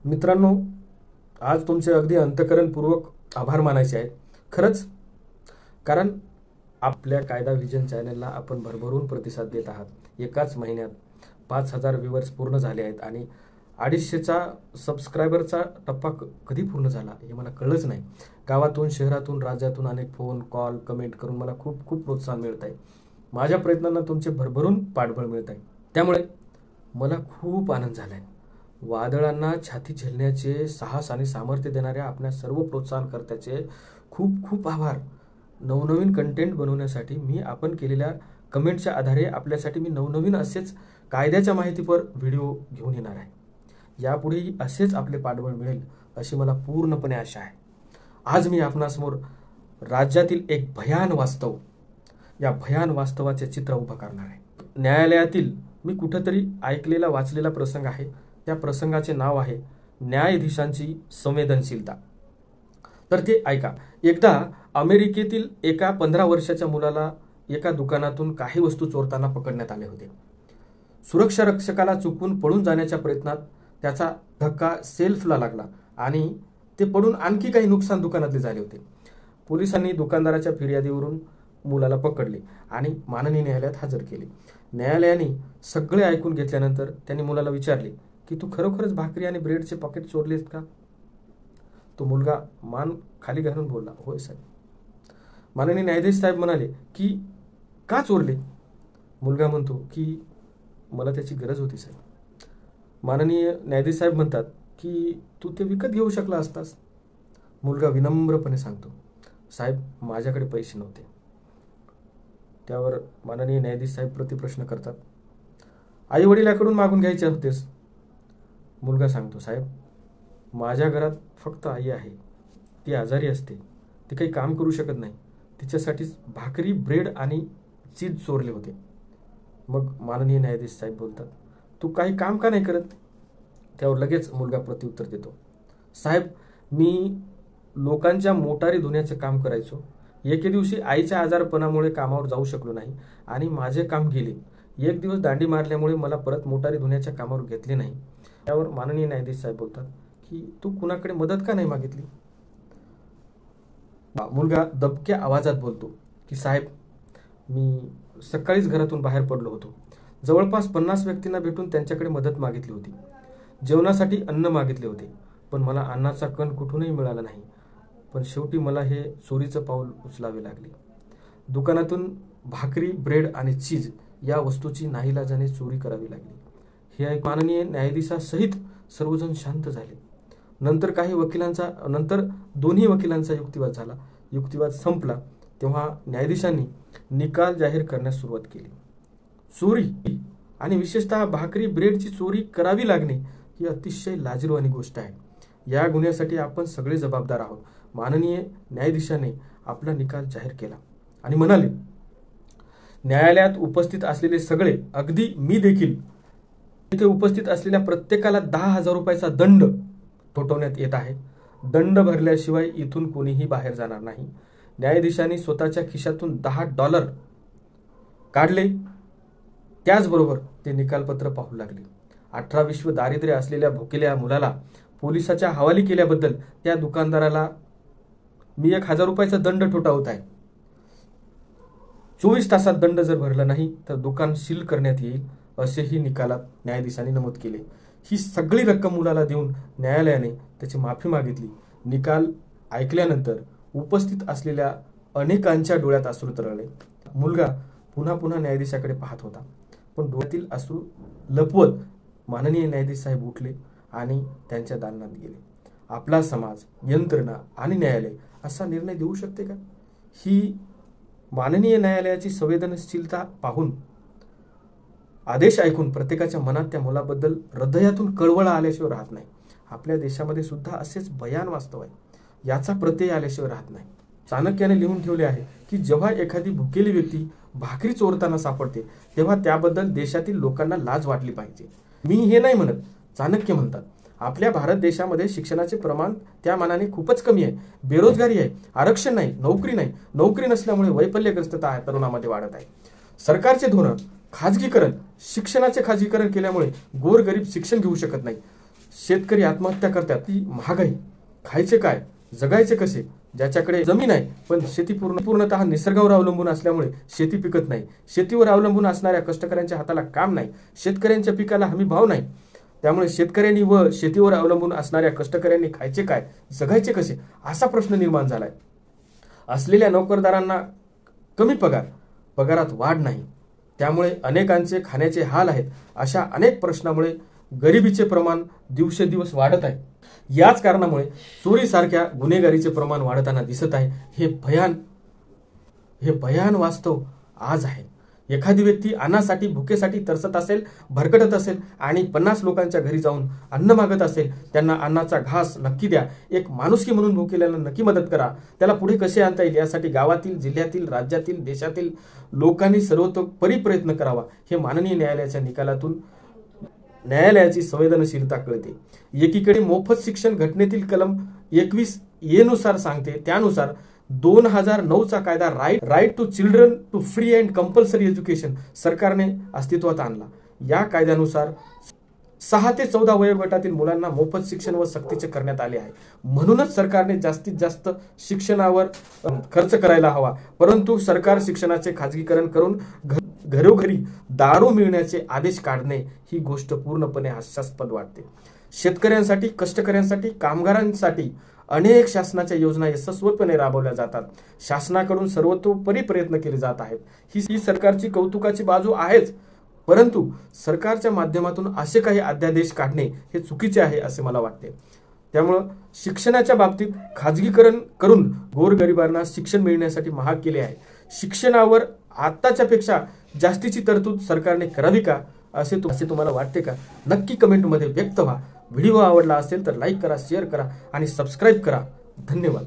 मित्रांनो, आज तुमचे अगदी अंतःकरणपूर्वक आभार मानायचे आहेत. खरंच, कारण आपल्या कायदा व्हिजन चॅनलला आपण भरभरून प्रतिसाद देत आहात. एकाच महिन्यात 5,000 व्ह्यूवर्स पूर्ण झाले आहेत आणि 250चा सबस्क्रायबरचा टप्पा कधी पूर्ण झाला हे मला कळलंच नाही. गावातून, शहरातून, राज्यातून अनेक फोन, कॉल, कमेंट करून मला खूप खूप प्रोत्साहन मिळत आहे. माझ्या प्रयत्नांना तुमचे भरभरून पाठबळ मिळत आहे. त्यामुळे मला खूप आनंद झाला आहे. वादळांना छाती झेलण्याचे साहस आणि सामर्थ्य देणाऱ्या आपल्या सर्व प्रोत्साहनकर्त्याचे खूप खूप आभार. नवनवीन कंटेंट बनवण्यासाठी मी आपण केलेल्या कमेंटच्या आधारे आपल्यासाठी मी नवनवीन असेच कायद्याच्या माहितीपर व्हिडिओ घेऊन येणार आहे. यापुढेही असेच आपले पाठबळ मिळेल अशी मला पूर्णपणे आशा आहे. आज मी आपणासमोर राज्यातील एक भयान वास्तव, या भयान वास्तवाचे चित्र उभं करणार आहे. न्यायालयातील मी कुठंतरी ऐकलेला वाचलेला प्रसंग आहे. त्या प्रसंगाचे नाव आहे न्यायाधीशांची संवेदनशीलता. तर ते ऐका. एकदा अमेरिकेतील एका 15 वर्षाच्या मुलाला एका दुकानातून काही वस्तू चोरताना पकडण्यात आले होते. सुरक्षा रक्षकाला चुकवून पळून जाण्याच्या प्रयत्नात त्याचा धक्का सेल्फला लागला आणि ते पडून आणखी काही नुकसान दुकानातले झाले होते. पोलिसांनी दुकानदाराच्या फिर्यादीवरून मुलाला पकडले आणि माननीय न्यायालयात हजर केले. न्यायालयाने सगळे ऐकून घेतल्यानंतर त्यांनी मुलाला विचारले की तू खरोखरच भाकरी आणि ब्रेडचे पॉकेट चोरलेस का? तो मुलगा मान खाली घालून बोलला, होय साहेब. माननीय न्यायाधीश साहेब म्हणाले की का चोरले? मुलगा म्हणतो की मला त्याची गरज होती साहेब. माननीय न्यायाधीश साहेब म्हणतात की तू ते विकत घेऊ शकला असतास. मुलगा विनम्रपणे सांगतो, साहेब माझ्याकडे पैसे नव्हते. त्यावर माननीय न्यायाधीश साहेब प्रतिप्रश्न करतात, आई वडिलाकडून मागून घ्यायचे होतेस? मुलगा सांगतो, साहेब माझ्या घरात फक्त आई आहे. ती आजारी असते, ती काही काम करू शकत नाही. तिच्यासाठीच भाकरी, ब्रेड आणि चीज चोरले होते. मग माननीय न्यायाधीश साहेब बोलतात, तू काही काम का नाही करत? त्यावर लगेच मुलगा प्रत्युत्तर देतो, साहेब मी लोकांच्या मोटारी धुण्याचं काम करायचो. एके दिवशी आईच्या आजारपणामुळे कामावर जाऊ शकलो नाही आणि माझे काम गेले. एक दिवस दांडी मारल्यामुळे मला परत मोटारी धुण्याच्या कामावर घेतले नाही. त्यावर माननीय न्यायाधीश साहेब बोलतात की तू कुणाकडे मदत का नाही मागितली? मुलगा दबक्या आवाजात बोलतो की साहेब मी सकाळीच घरातून बाहेर पडलो होतो. जवळपास 50 व्यक्तींना भेटून त्यांच्याकडे मदत मागितली होती. जेवणासाठी अन्न मागितले होते, पण मला अन्नाचा कण कुठूनही मिळाला नाही. पण शेवटी मला हे चोरीचं पाऊल उचलावे लागले. दुकानातून भाकरी, ब्रेड आणि चीज या वस्तूची नाईलाजाने चोरी करावी लागली. हे ऐकून माननीय न्यायाधीशासहित सर्वजण शांत झाले. नंतर दोन्ही वकिलांचा युक्तिवाद झाला. युक्तिवाद संपला तेव्हा न्यायाधीशांनी निकाल जाहीर करण्यास सुरुवात केली. चोरी आणि विशेषतः भाकरी, ब्रेडची चोरी करावी लागणे ही अतिशय लाजिरवाणी गोष्ट आहे. या गुन्ह्यासाठी आपण सगळे जबाबदार आहोत. माननीय न्यायाधीशाने आपला निकाल जाहीर केला आणि म्हणाले, न्यायालयात उपस्थित असलेले सगळे, अगदी मी देखील, इथे उपस्थित असलेल्या प्रत्येकाला 10,000 रुपयाचा दंड ठोठावण्यात येत आहे. दंड भरल्याशिवाय इथून कोणीही बाहेर जाणार नाही. न्यायाधीशांनी स्वतःच्या खिशातून $10 काढले. त्याचबरोबर ते निकालपत्र पाहू लागले. 18 विश्व दारिद्र्य असलेल्या भुकेल्या मुलाला पोलिसाच्या हवाली केल्याबद्दल त्या दुकानदाराला मी 1,000 रुपयाचा दंड ठोठावत आहे. 24 तासात दंड जर भरला नाही तर दुकान सील करण्यात येईल असेही निकालात न्यायाधीशांनी नमूद केले. ही सगळी रक्कम मुलाला देऊन न्यायालयाने त्याची माफी मागितली. निकाल ऐकल्यानंतर उपस्थित असलेल्या अनेकांच्या डोळ्यात अश्रू तरळले. मुलगा पुन्हा पुन्हा न्यायाधीशाकडे पाहत होता, पण डोळ्यातील अश्रू लपवत माननीय न्यायाधीश साहेब उठले आणि त्यांच्या दालनात गेले. आपला समाज, यंत्रणा आणि न्यायालय असा निर्णय देऊ शकते का? ही माननीय न्यायालयाची संवेदनशीलता पाहून, आदेश ऐकून प्रत्येकाच्या मनात त्या मुलाबद्दल हृदयातून कळवळा आल्याशिवाय राहत नाही. आपल्या देशामध्ये सुद्धा असेच भयान वास्तव आहे. याचा प्रत्यय आल्याशिवाय राहत नाही. चाणक्याने लिहून ठेवले आहे की जेव्हा एखादी भुकेली व्यक्ती भाकरी चोरताना सापडते तेव्हा त्याबद्दल देशातील लोकांना लाज वाटली पाहिजे. मी हे नाही म्हणत, चाणक्य म्हणतात. आपल्या भारत देशामध्ये शिक्षणाचे प्रमाण त्या मानाने खूपच कमी आहे. बेरोजगारी आहे, आरक्षण नाही, नोकरी नाही. नोकरी नसल्यामुळे वैफल्यग्रस्तता तरुणामध्ये वाढत आहे. सरकारचे धोरण, खाजगीकरण, शिक्षणाचे खाजगीकरण केल्यामुळे गोरगरीब शिक्षण घेऊ शकत नाही. शेतकरी आत्महत्या करतात, ती महागाई, खायचे काय, जगायचे कसे, ज्याच्याकडे जमीन आहे पण शेती पूर्णतः निसर्गावर अवलंबून असल्यामुळे शेती पिकत नाही, शेतीवर अवलंबून असणाऱ्या कष्टकऱ्यांच्या हाताला काम नाही, शेतकऱ्यांच्या पिकाला हमी भाव नाही, त्यामुळे शेतकऱ्यांनी व शेतीवर अवलंबून असणाऱ्या कष्टकऱ्यांनी खायचे काय, जगायचे कसे, असा प्रश्न निर्माण झालाय. असलेल्या नोकरदारांना कमी पगारात वाढ नाही, त्यामुळे अनेकांचे खाण्याचे हाल आहेत. अशा अनेक प्रश्नामुळे गरिबीचे प्रमाण दिवसेंदिवस वाढत आहे. याच कारणामुळे चोरीसारख्या गुन्हेगारीचे प्रमाण वाढताना दिसत आहे. हे भयान वास्तव आज आहे. एखादी व्यक्ती अन्नासाठी भुकेसाठी तरसत असेल, भरकटत असेल आणि 50 लोकांच्या घरी जाऊन अन्न मागत असेल, त्यांना अन्नाचा घास नक्की द्या. एक माणुसकी म्हणून भुकेल्याला नक्की मदत करा. त्याला पुढे कसे आणता येईल यासाठी गावातील, जिल्ह्यातील, राज्यातील, देशातील लोकांनी सर्वतोपरी प्रयत्न करावा. हे माननीय न्यायालयाच्या निकालातून न्यायालयाची संवेदनशीलता कळते. एकीकडे मोफत शिक्षण घटनेतील कलम 21A नुसार सांगते, त्यानुसार 2009चा कायदा right to children to free and compulsory education सरकारने अस्तित्वात आणला. या कायद्यानुसार 6 ते 14 वयोगटातील मुलांना मोफत शिक्षण व सक्तीचे करण्यात आले आहे. म्हणूनच सरकारने जास्तीत जास्त शिक्षणावर खर्च करायला हवा. परंतु सरकार शिक्षणाचे खाजगीकरण करून घरोघरी दारू मिळण्याचे आदेश काढणे ही गोष्ट पूर्णपणे हास्यास्पद वाटते. शेतकऱ्यांसाठी, कष्टकऱ्यांसाठी, कामगारांसाठी अनेक शासनाच्या योजना यशस्वीपणे राबवल्या जातात. शासनाकडून सर्वतोपरी प्रयत्न केले जात आहेत. ही सरकारची कौतुकाची बाजू आहेच, परंतु सरकारच्या माध्यमातून असे काही अध्यादेश काढणे हे चुकीचे आहे असे मला वाटते. त्यामुळं शिक्षणाच्या बाबतीत खाजगीकरण करून गोरगरिबांना शिक्षण मिळण्यासाठी महाग केले आहे. शिक्षणावर आताच्या पेक्षा जास्तीची तरतूद सरकारने करावी का असे तुम्हाला वाटते का? नक्की कमेंटमध्ये व्यक्त व्हा. व्हिडिओ आवडला असेल तर लाईक करा, शेअर करा आणि सबस्क्राईब करा. धन्यवाद.